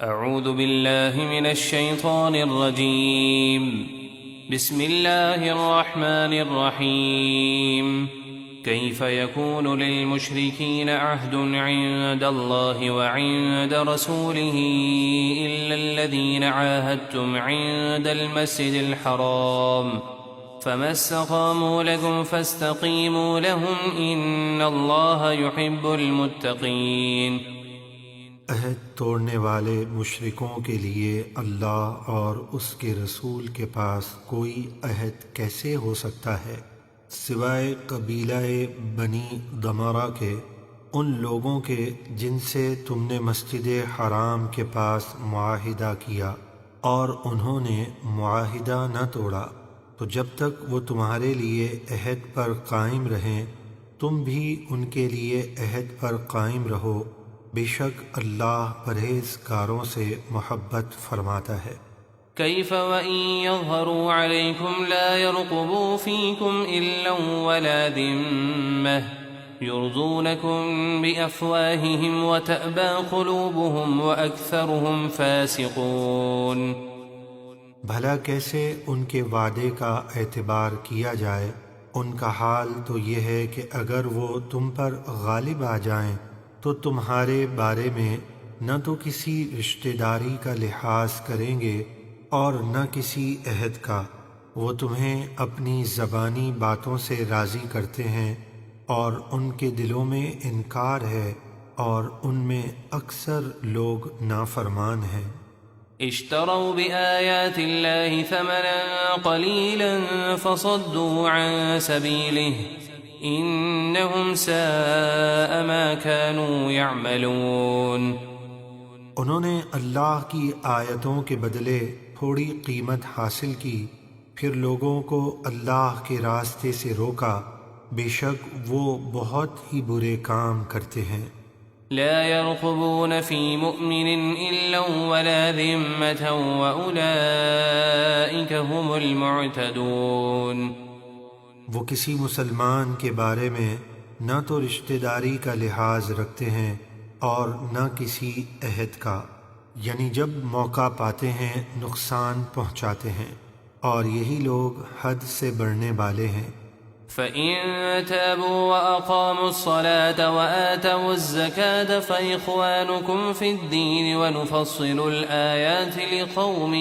أعوذ بالله من الشيطان الرجيم. بسم الله الرحمن الرحيم. كيف يكون للمشركين عهد عند الله وعند رسوله إلا الذين عاهدتم عند المسجد الحرام فما استقاموا لكم فاستقيموا لهم إن الله يحب المتقين. عہد توڑنے والے مشرکوں کے لیے اللہ اور اس کے رسول کے پاس کوئی عہد کیسے ہو سکتا ہے سوائے قبیلہ بنی ضمرہ کے، ان لوگوں کے جن سے تم نے مسجد حرام کے پاس معاہدہ کیا اور انہوں نے معاہدہ نہ توڑا، تو جب تک وہ تمہارے لیے عہد پر قائم رہیں تم بھی ان کے لیے عہد پر قائم رہو، بے شک اللہ پرہیزگاروں سے محبت فرماتا ہے۔ كيف وإن يظهروا عليكم لا يرقبوا فيكم إلا ولا ذمة يرضونكم بأفواههم وتأبى قلوبهم وأكثرهم فاسقون۔ بھلا کیسے ان کے وعدے کا اعتبار کیا جائے؟ ان کا حال تو یہ ہے کہ اگر وہ تم پر غالب آ جائیں تو تمہارے بارے میں نہ تو کسی رشتہ داری کا لحاظ کریں گے اور نہ کسی عہد کا، وہ تمہیں اپنی زبانی باتوں سے راضی کرتے ہیں اور ان کے دلوں میں انکار ہے اور ان میں اکثر لوگ نافرمان ہیں۔ اشتروا بآيات الله ثمنا قليلا فصدوا عن سبيله إنهم ساء ما كانوا يعملون۔ انہوں نے اللہ کی آیتوں کے بدلے تھوڑی قیمت حاصل کی، پھر لوگوں کو اللہ کے راستے سے روکا، بے شک وہ بہت ہی برے کام کرتے ہیں۔ لا يرقبون في مؤمن إلا ولا ذمة وأولئك هم المعتدون۔ وہ کسی مسلمان کے بارے میں نہ تو رشتہ داری کا لحاظ رکھتے ہیں اور نہ کسی عہد کا، یعنی جب موقع پاتے ہیں نقصان پہنچاتے ہیں، اور یہی لوگ حد سے بڑھنے والے ہیں۔ فَإِن تَابُوا وَأَقَامُوا الصَّلَاةَ وَآتَوُا الزَّكَاةَ فَإِخْوَانُكُمْ فِي الدِّينِ وَنُفَصِّلُ الْآيَاتِ لِقَوْمٍ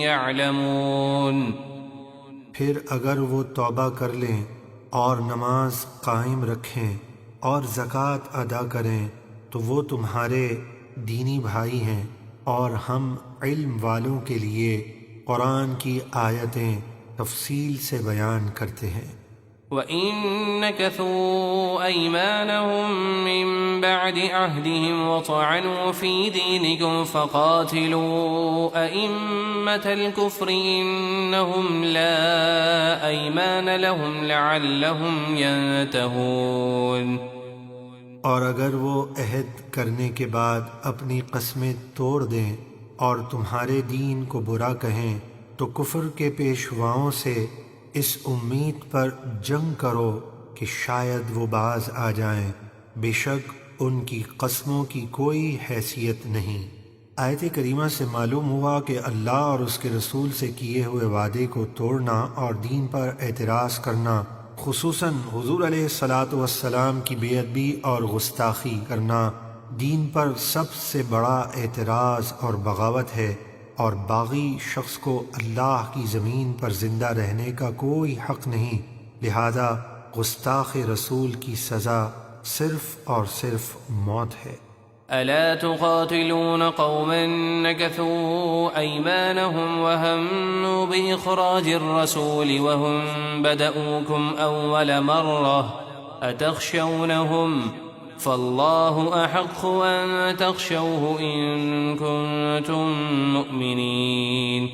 يَعْلَمُونَ۔ پھر اگر وہ توبہ کر لیں اور نماز قائم رکھیں اور زکوٰۃ ادا کریں تو وہ تمہارے دینی بھائی ہیں، اور ہم علم والوں کے لیے قرآن کی آیتیں تفصیل سے بیان کرتے ہیں۔ وَإِن نَكَثُوا أَيْمَانَهُم مِّن بَعْدِ عَهْدِهِمْ وَطَعَنُوا فِي دِينِكُمْ فَقَاتِلُوا أَئِمَّةَ الْكُفْرِ إِنَّهُمْ لَا أَيْمَانَ لَهُمْ لَعَلَّهُمْ يَنْتَهُونَ۔ اور اگر وہ عہد کرنے کے بعد اپنی قسمیں توڑ دیں اور تمہارے دین کو برا کہیں تو کفر کے پیشواؤں سے اس امید پر جنگ کرو کہ شاید وہ باز آ جائیں، بے شک ان کی قسموں کی کوئی حیثیت نہیں۔ آیت کریمہ سے معلوم ہوا کہ اللہ اور اس کے رسول سے کیے ہوئے وعدے کو توڑنا اور دین پر اعتراض کرنا، خصوصاً حضور علیہ الصلاۃ والسلام کی بے ادبی اور گستاخی کرنا، دین پر سب سے بڑا اعتراض اور بغاوت ہے، اور باغی شخص کو اللہ کی زمین پر زندہ رہنے کا کوئی حق نہیں، لہذا گستاخ رسول کی سزا صرف اور صرف موت ہے۔ ألا تقاتلون قوما نكثوا أيمانهم وهموا بإخراج الرسول وهم بدؤوكم أول مرة أتخشونهم فالله أحق أن تخشوه إن كنتم مؤمنين۔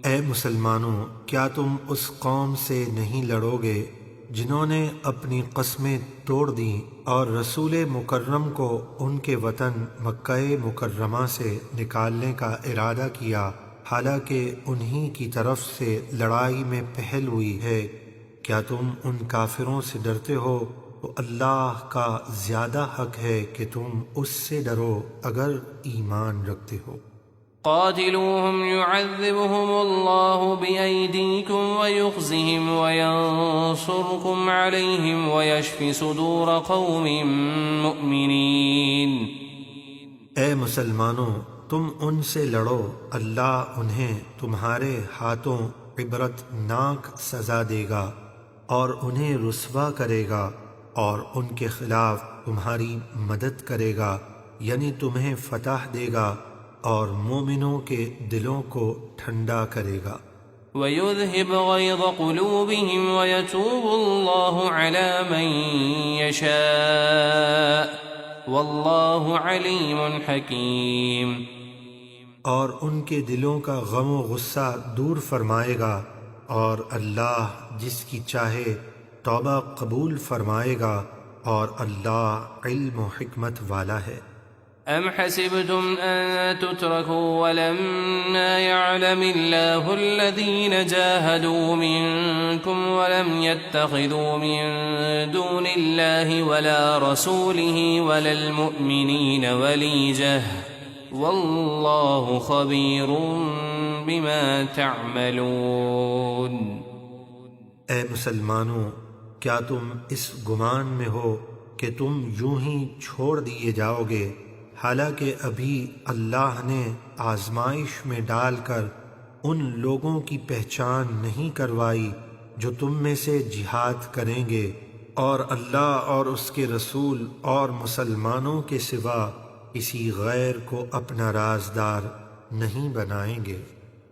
اے مسلمانوں، کیا تم اس قوم سے نہیں لڑو گے جنہوں نے اپنی قسمیں توڑ دیں اور رسول مکرم کو ان کے وطن مکہ مکرمہ سے نکالنے کا ارادہ کیا، حالانکہ انہی کی طرف سے لڑائی میں پہل ہوئی ہے؟ کیا تم ان کافروں سے ڈرتے ہو تو اللہ کا زیادہ حق ہے کہ تم اس سے ڈرو اگر ایمان رکھتے ہو۔ قاتلوهم يعذبهم الله بأيديكم ويخزهم وينصركم عليهم ويشف صدور قوم مؤمنين۔ اے مسلمانوں، تم ان سے لڑو، اللہ انہیں تمہارے ہاتھوں عبرت ناک سزا دے گا اور انہیں رسوا کرے گا اور ان کے خلاف تمہاری مدد کرے گا، یعنی تمہیں فتح دے گا اور مومنوں کے دلوں کو ٹھنڈا کرے گا۔ وَيُذْهِبْ غَيْظَ قُلُوبِهِمْ وَيَتُوبُ اللَّهُ عَلَى مَن يَشَاءُ وَاللَّهُ عَلِيمٌ حَكِيمٌ۔ اور ان کے دلوں کا غم و غصہ دور فرمائے گا اور اللہ جس کی چاہے توبہ قبول فرمائے گا، اور اللہ علم و حکمت والا ہے۔ أَمْ حَسِبْتُمْ أَن تُتْرَكُوا وَلَمَّا يَعْلَمِ اللَّهُ الَّذِينَ جَاهَدُوا مِنكُمْ وَلَمْ يَتَّخِذُوا مِن دُونِ اللَّهِ وَلَا رَسُولِهِ وَلَا الْمُؤْمِنِينَ وَلِيجَةً وَاللَّهُ خَبِيرٌ بِمَا تَعْمَلُونَ۔ اے مسلمانوں، کیا تم اس گمان میں ہو کہ تم یوں ہی چھوڑ دیے جاؤ گے، حالانکہ ابھی اللہ نے آزمائش میں ڈال کر ان لوگوں کی پہچان نہیں کروائی جو تم میں سے جہاد کریں گے، اور اللہ اور اس کے رسول اور مسلمانوں کے سوا کسی غیر کو اپنا رازدار نہیں بنائیں گے۔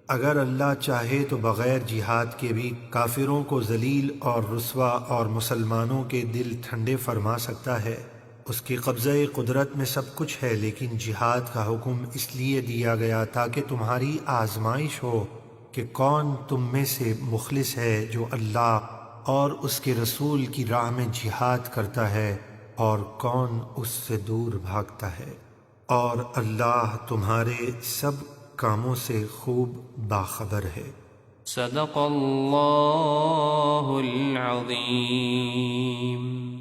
اگر اللہ چاہے تو بغیر جہاد کے بھی کافروں کو ذلیل اور رسوا اور مسلمانوں کے دل ٹھنڈے فرما سکتا ہے۔ اس کی قبضہ قدرت میں سب کچھ ہے، لیکن جہاد کا حکم اس لیے دیا گیا تاکہ تمہاری آزمائش ہو کہ کون تم میں سے مخلص ہے جو اللہ اور اس کے رسول کی راہ میں جہاد کرتا ہے اور کون اس سے دور بھاگتا ہے، اور اللہ تمہارے سب کاموں سے خوب باخبر ہے۔ صدق اللہ العظیم۔